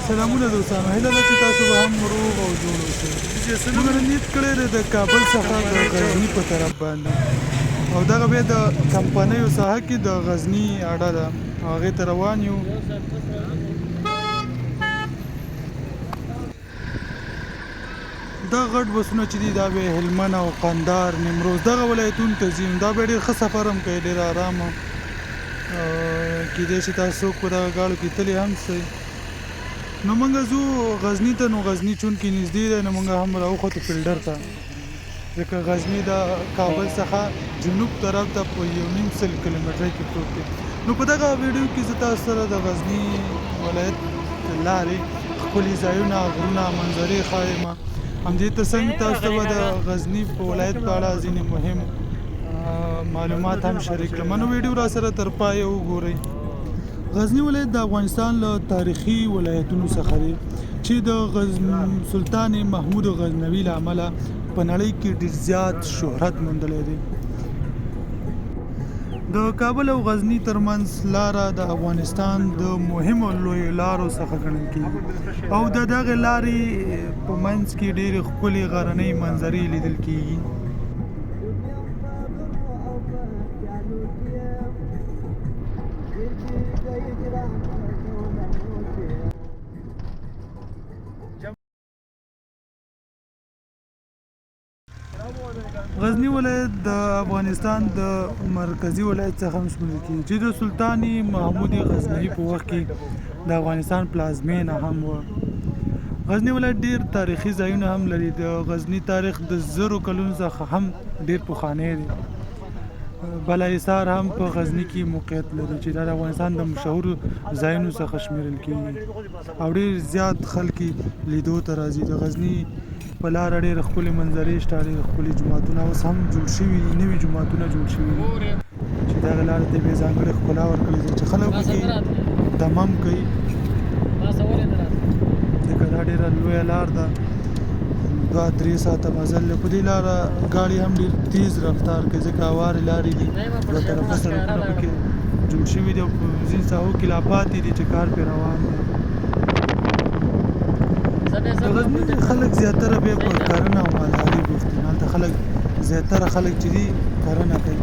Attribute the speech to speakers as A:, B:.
A: سلامونه دوستانو، هیله ده چې تاسو به هم روغ او جوړ اوسئ. موږ نن نیت کړی دی د کابل څخه د غزني په طرف باندې، او دغه بیا د کمپنیو ساحه کې د غزني اډه ده، هغې ته روان یو. دا غټ بسونه چې دي دا به هلمند او قندهار نیمروز دغه ولایتونو ته ځي، دا به ډېر ښه سفر هم کوي، ډېر ارامه. کیدای شي تاسو څوک په دغه ګاډو کې تللي هم شئ. نو موږ ځو غزني ته، نو غزني چونکې نږدې دی نو موږ هم راوخوتو فیلډر ته، ځکه غزني د کابل څخه جنوب طرف ته په 1.5 کیلومتره کې پروت دی. نو په دغه ویډیو کې زه تاسو سره د غزني ولایت لارې ښکلي ځایونه، غرونه، منظرې ښایم. همدې ترڅنګ تاسو ته به د غزني په ولایت په اړه ځینې مهم معلومات هم شریک کړم. نو ویډیو را سره تر پایه وګورئ. غزني ولایت د افغانستان له تاریخي ولایتونو څخه دی چې د سلطان محمود غزنوي له امله په نړۍ کې ډېر زیات شهرت موندلی دی. د کابل او غزني ترمنځ لاره د افغانستان د مهمو لویو لارو څخه ګڼل کېږي، او د دغې لارې په منځ کې ډېرې ښکلې غرنۍ منظرې لیدل کېږي. غزني ولایت د افغانستان د مرکزي ولایت څخه هم شمیرل کېږي چې د سلطان محمود غزنوي په وخت کې د افغانستان پلازمینه هم وه. غزني ولایت ډېر تاریخي ځایونه هم لري. د غزني تاریخ د 1000 کلونو څخه هم ډېر پخوانی دی. بالاحصار هم په غزني کې موقعیت لري چې دا د افغانستان د مشهورو ځایونو څخه شمیرل کېږي، او ډېر زیات خلک لیدو ته راځي. د غزني په لاره ډېر ښکلې منظرې شته، ډېر ښکلې جوماتونه اوس هم جوړ شوي دي، نوي جوماتونه جوړ شوي دي چې دغه لارې ته یې ځانګړې ښکلا ورکړې ده چې خلک پکې دمم کوي، ځکه دا ډېره لویه لار ده. 2-3 ساعته مزل دی. په دې لاره ګاډي هم ډېر تیز رفتار کوي ځکه هوارې لارې دي، دوه طرفه سړکونه پکې جوړ شوي دي، او په ځینو ساحو کې لا پاتې دي چې کار پرې روان دی. د غزني خلک زیاتره بیا په کرنه او مالدارۍ بوخت دي. هلته خلک زیاتره خلک چې دي کرنه کوي.